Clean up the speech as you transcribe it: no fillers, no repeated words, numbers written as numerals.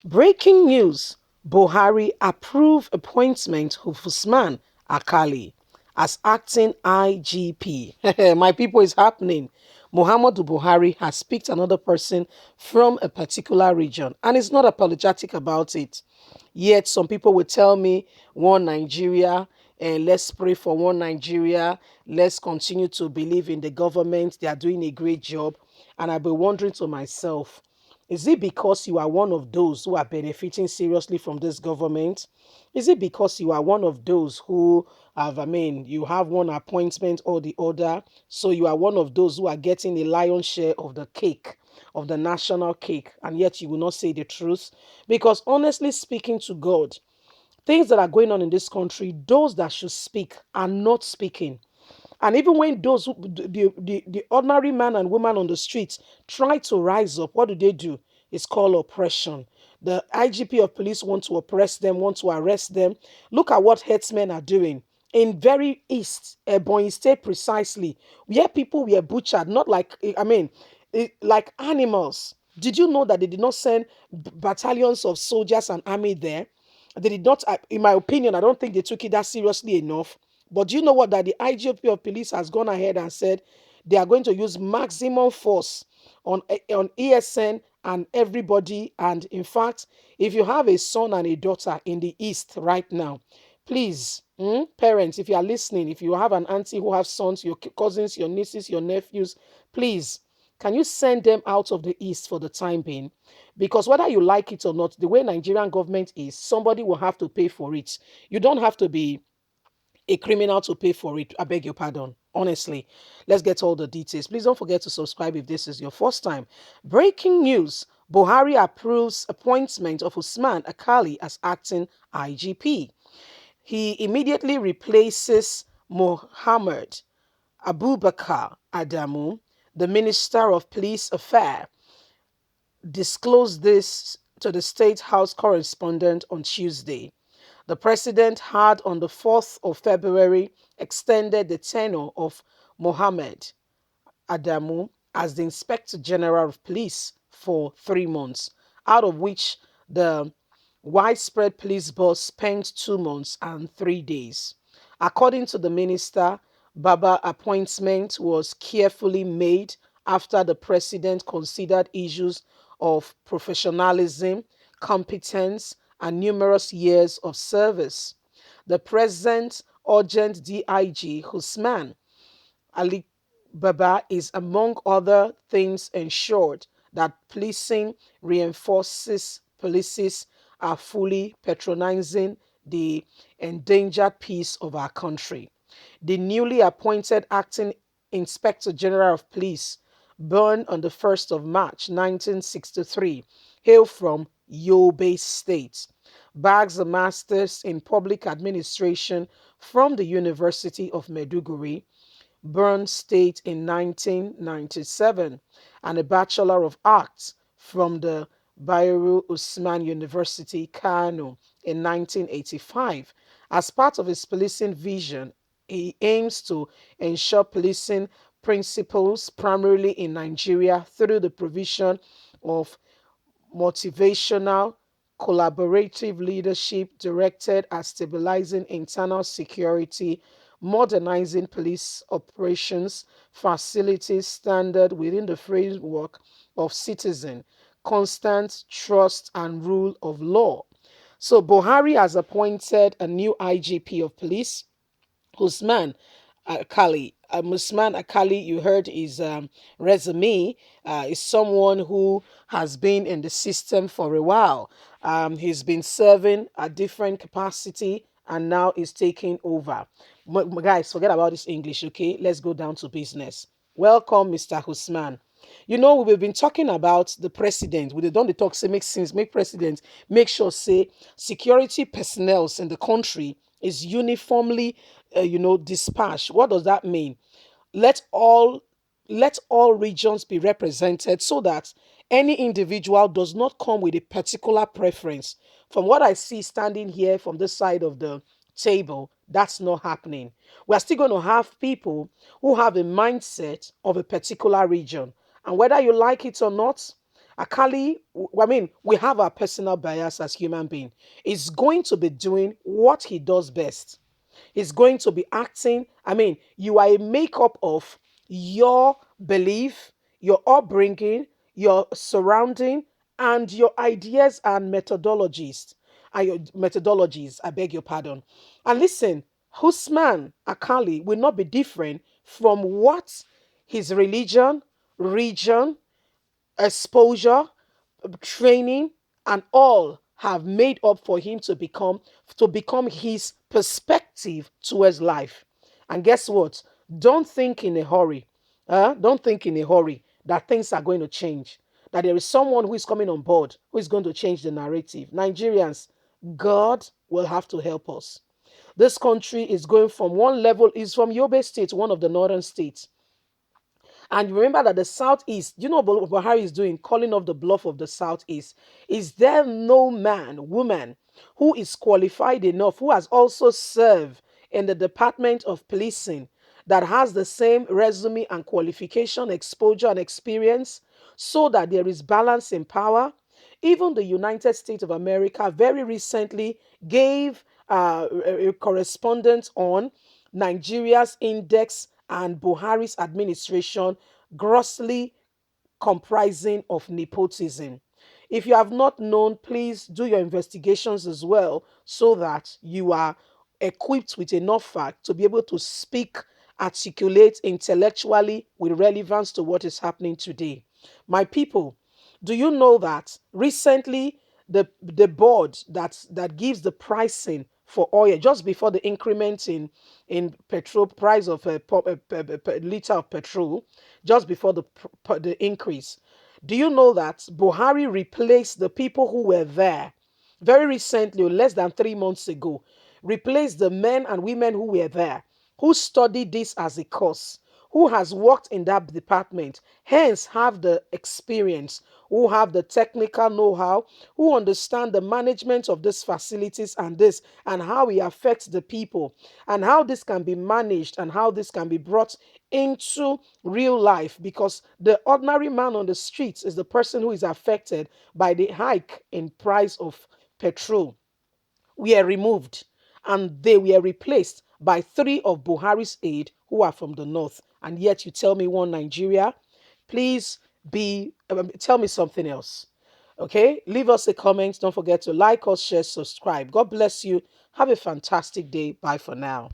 Breaking news: Buhari approve appointment of Usman Akali as acting IGP. My people, is happening. Muhammadu Buhari has picked another person from a particular region and is not apologetic about it. Yet some people will tell me one Nigeria, and let's pray for one Nigeria. Let's continue to believe in the government. They are doing a great job. And I've been wondering to myself, is it because you are one of those who are benefiting seriously from this government? Is it because you are one of those who have, you have one appointment or the other, so you are one of those who are getting a lion's share of the cake, of the national cake, and yet you will not say the truth? Because honestly speaking to God, things that are going on in this country, those that should speak are not speaking. And even when those the ordinary man and woman on the streets try to rise up, what do? It's called oppression. The IGP of police want to oppress them, want to arrest them. Look at what headsmen are doing in very east, Ebonyi State precisely, where people were butchered, not like, like animals. Did you know that they did not send battalions of soldiers and army there? They did not, in my opinion, I don't think they took it that seriously enough. But do you know what? That the IGP of police has gone ahead and said they are going to use maximum force on ESN and everybody. And in fact, if you have a son and a daughter in the East right now, please, parents, if you are listening, if you have an auntie who have sons, your cousins, your nieces, your nephews, please, can you send them out of the East for the time being? Because whether you like it or not, the way Nigerian government is, somebody will have to pay for it. You don't have to be a criminal to pay for it. I beg your pardon. Honestly, let's get all the details. Please don't forget to subscribe if this is your first time. Breaking news: Buhari approves appointment of Usman Akali as acting IGP. He immediately replaces Mohammed Abubakar Adamu, the Minister of Police Affairs, disclosed this to the State House correspondent on Tuesday. The president had, on the 4th of February, extended the tenure of Mohammed Adamu as the Inspector General of Police for 3 months, out of which the widespread police boss spent 2 months and 3 days. According to the minister, Baba appointment was carefully made after the president considered issues of professionalism, competence, and numerous years of service. The present urgent DIG, Husman Ali Baba, is, among other things, ensured that policing reinforces policies are fully patronizing the endangered peace of our country. The newly appointed acting Inspector General of Police, born on the 1st of March 1963, hail from Yobe State, bags a master's in public administration from the University of Maiduguri, Born State, in 1997, and a Bachelor of Arts from the Bayero Usman University, Kano, in 1985. As part of his policing vision, he aims to ensure policing principles primarily in Nigeria through the provision of motivational, collaborative leadership directed at stabilizing internal security, modernizing police operations, facilities standard within the framework of citizen, constant trust and rule of law. So Buhari has appointed a new IGP of police, Usman Akali. Usman Akali, you heard his resume, is someone who has been in the system for a while. He's been serving a different capacity and now is taking over. Guys, forget about this English, okay? Let's go down to business. Welcome, Mr. Usman. You know, we've been talking about the president. We don't talk, say, make sense, make president, make sure, say, security personnel in the country is uniformly, dispatched. What does that mean? Let all let all regions be represented so that any individual does not come with a particular preference. From what I see standing here from this side of the table, that's not happening. We're still going to have people who have a mindset of a particular region. And whether you like it or not, Akali, I mean, we have our personal bias as human being. Is going to be doing what he does best. He's going to be acting. I mean, you are a makeup of your belief, your upbringing, your surrounding, and your ideas and methodologies. And your methodologies, I beg your pardon. And listen, Husman Akali will not be different from what his religion, region, exposure, training, and all have made up for him to become his perspective towards life. And guess what? Don't think in a hurry. Don't think in a hurry that things are going to change. That there is someone who is coming on board who is going to change the narrative. Nigerians, God will have to help us. This country is going from one level, is from Yobe State, one of the northern states. And remember that the Southeast, you know what Buhari is doing, calling off the bluff of the Southeast. Is there no man, woman, who is qualified enough, who has also served in the Department of Policing, that has the same resume and qualification, exposure, and experience, so that there is balance in power? Even the United States of America very recently gave a correspondence on Nigeria's index and Buhari's administration grossly comprising of nepotism. If you have not known, please do your investigations as well so that you are equipped with enough fact to be able to speak, articulate intellectually with relevance to what is happening today. My people, do you know that recently the board that gives the pricing for oil just before the increment in petrol price of a liter of petrol, just before the increase, do you know that Buhari replaced the people who were there very recently, or less than 3 months ago, replaced the men and women who were there, who studied this as a course, who has worked in that department, hence have the experience, who have the technical know-how, who understand the management of these facilities and this, and how it affects the people, and how this can be managed, and how this can be brought into real life, because the ordinary man on the streets is the person who is affected by the hike in price of petrol, were removed and they were replaced by three of Buhari's aide who are from the north. And yet you tell me one Nigeria? Please tell me something else. Okay, leave us a comment. Don't forget to like us, share, subscribe. God bless you. Have a fantastic day. Bye for now.